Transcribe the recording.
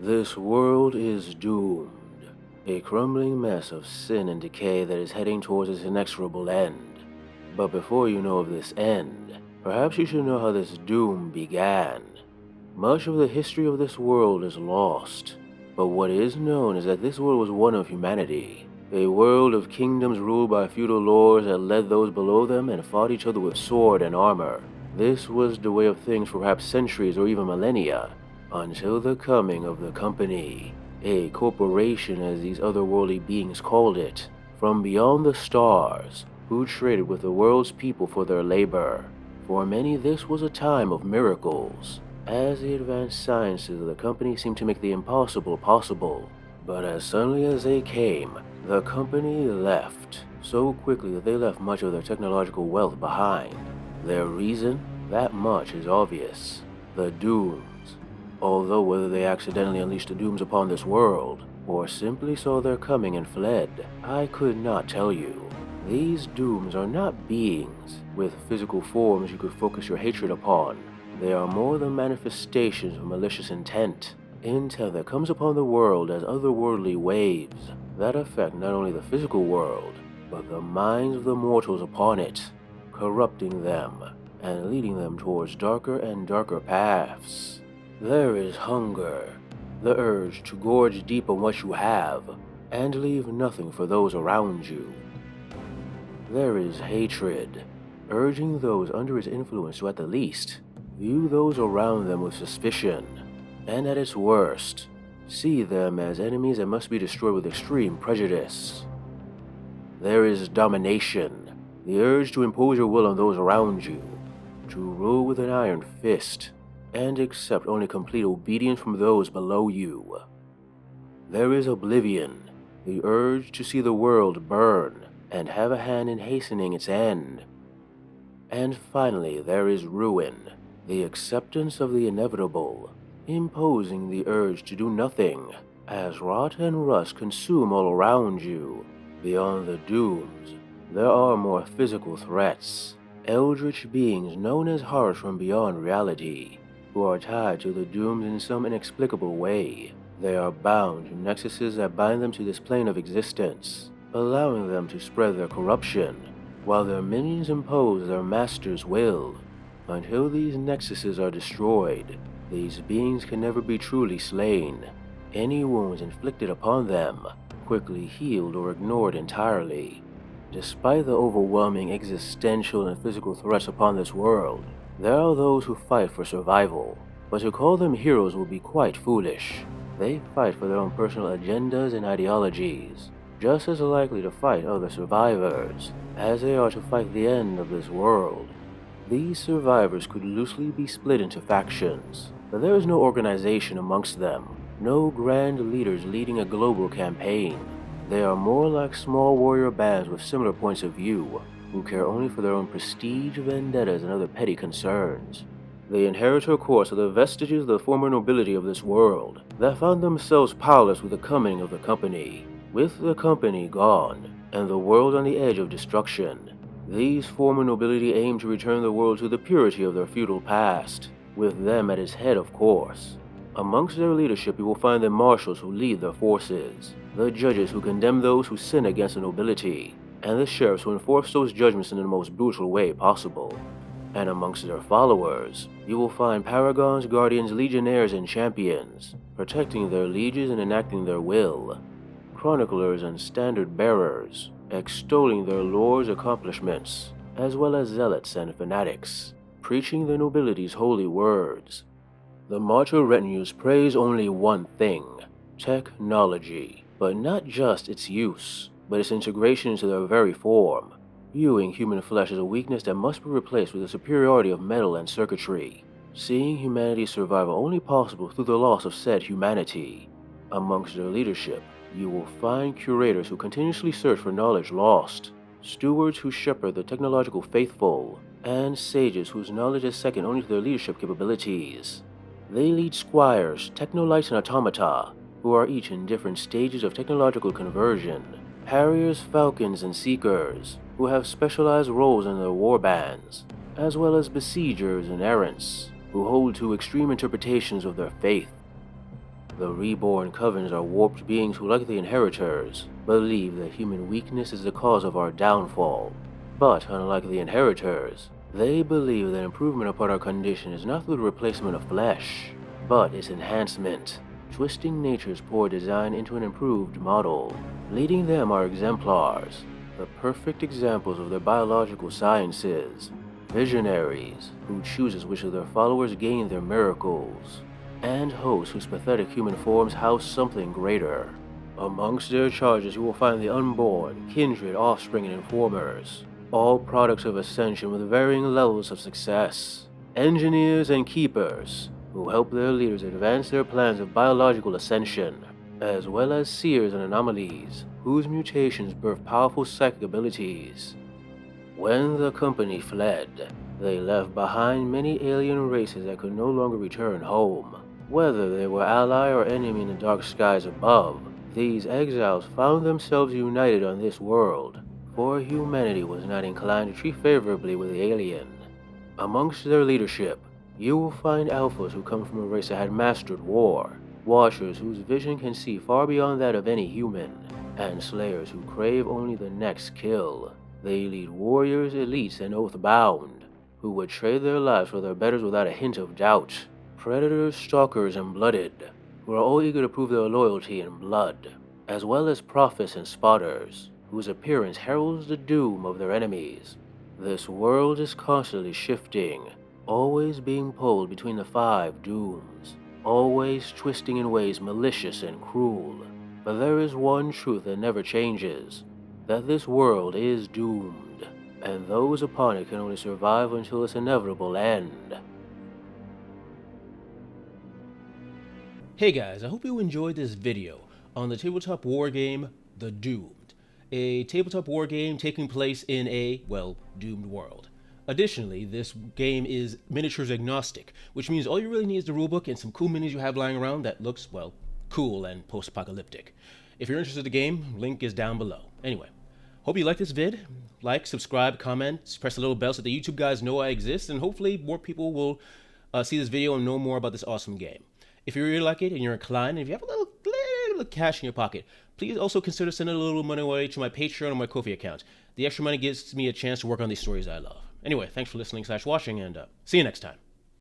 This world is doomed, a crumbling mess of sin and decay that is heading towards its inexorable end. But before you know of this end, perhaps you should know how this doom began. Much of the history of this world is lost, but what is known is that this world was one of humanity, a world of kingdoms ruled by feudal lords that led those below them and fought each other with sword and armor. This was the way of things for perhaps centuries or even millennia, until the coming of the company, a corporation as these otherworldly beings called it, from beyond the stars, who traded with the world's people for their labor. For many, this was a time of miracles, as the advanced sciences of the company seemed to make the impossible possible. But as suddenly as they came, the company left, so quickly that they left much of their technological wealth behind. Their reason? That much is obvious. The doomed. Although whether they accidentally unleashed the dooms upon this world, or simply saw their coming and fled, I could not tell you. These dooms are not beings with physical forms you could focus your hatred upon. They are more the manifestations of malicious intent that comes upon the world as otherworldly waves that affect not only the physical world, but the minds of the mortals upon it, corrupting them and leading them towards darker and darker paths. There is hunger, the urge to gorge deep on what you have, and leave nothing for those around you. There is hatred, urging those under its influence to at the least view those around them with suspicion, and at its worst, see them as enemies that must be destroyed with extreme prejudice. There is domination, the urge to impose your will on those around you, to rule with an iron fist, and accept only complete obedience from those below you. There is oblivion, the urge to see the world burn and have a hand in hastening its end. And finally, there is ruin, the acceptance of the inevitable, imposing the urge to do nothing, as rot and rust consume all around you. Beyond the dooms, there are more physical threats, eldritch beings known as horrors from beyond reality, who are tied to the doomed in some inexplicable way. They are bound to nexuses that bind them to this plane of existence, allowing them to spread their corruption, while their minions impose their master's will. Until these nexuses are destroyed, these beings can never be truly slain. Any wounds inflicted upon them, quickly healed or ignored entirely. Despite the overwhelming existential and physical threats upon this world, there are those who fight for survival, but to call them heroes would be quite foolish. They fight for their own personal agendas and ideologies, just as likely to fight other survivors as they are to fight the end of this world. These survivors could loosely be split into factions, but there is no organization amongst them, no grand leaders leading a global campaign. They are more like small warrior bands with similar points of view, who care only for their own prestige, vendettas, and other petty concerns. They inherit, of course, the vestiges of the former nobility of this world that found themselves powerless with the coming of the company. With the company gone, and the world on the edge of destruction, these former nobility aim to return the world to the purity of their feudal past, with them at its head, of course. Amongst their leadership you will find the marshals who lead their forces, the judges who condemn those who sin against the nobility, and the sheriffs who enforce those judgments in the most brutal way possible. And amongst their followers, you will find paragons, guardians, legionnaires, and champions, protecting their lieges and enacting their will, chroniclers and standard bearers, extolling their lord's accomplishments, as well as zealots and fanatics, preaching the nobility's holy words. The martyr retinues praise only one thing: technology, but not just its use, but its integration into their very form, viewing human flesh as a weakness that must be replaced with the superiority of metal and circuitry, seeing humanity's survival only possible through the loss of said humanity. Amongst their leadership, you will find curators who continuously search for knowledge lost, stewards who shepherd the technological faithful, and sages whose knowledge is second only to their leadership capabilities. They lead squires, technolites, and automata, who are each in different stages of technological conversion, harriers, falcons, and seekers, who have specialized roles in their war bands, as well as besiegers and errants, who hold to extreme interpretations of their faith. The reborn covens are warped beings who, like the inheritors, believe that human weakness is the cause of our downfall. But unlike the inheritors, they believe that improvement upon our condition is not through the replacement of flesh, but its enhancement, twisting nature's poor design into an improved model. Leading them are exemplars, the perfect examples of their biological sciences, visionaries who chooses which of their followers gain their miracles, and hosts whose pathetic human forms house something greater. Amongst their charges you will find the unborn, kindred, offspring, and informers, all products of ascension with varying levels of success, engineers and keepers, who help their leaders advance their plans of biological ascension, as well as seers and anomalies, whose mutations birth powerful psychic abilities. When the company fled, they left behind many alien races that could no longer return home. Whether they were ally or enemy in the dark skies above, these exiles found themselves united on this world, for humanity was not inclined to treat favorably with the alien. Amongst their leadership, you will find alphas who come from a race that had mastered war, watchers whose vision can see far beyond that of any human, and slayers who crave only the next kill. They lead warriors, elites, and oath-bound, who would trade their lives for their betters without a hint of doubt. Predators, stalkers, and blooded, who are all eager to prove their loyalty in blood, as well as prophets and spotters, whose appearance heralds the doom of their enemies. This world is constantly shifting, always being pulled between the 5 dooms, always twisting in ways malicious and cruel. But there is one truth that never changes, that this world is doomed, and those upon it can only survive until its inevitable end. Hey guys, I hope you enjoyed this video on the tabletop war game, The Doomed, a tabletop war game taking place in a, well, doomed world. Additionally, this game is miniatures agnostic, which means all you really need is the rulebook and some cool minis you have lying around that looks, well, cool and post-apocalyptic. If you're interested in the game, link is down below. Anyway, hope you like this vid. Like, subscribe, comment, press the little bell so the YouTube guys know I exist, and hopefully more people will see this video and know more about this awesome game. If you really like it and you're inclined, and if you have a little cash in your pocket, please also consider sending a little money away to my Patreon or my Ko-fi account. The extra money gives me a chance to work on these stories I love. Anyway, thanks for listening/watching, and see you next time.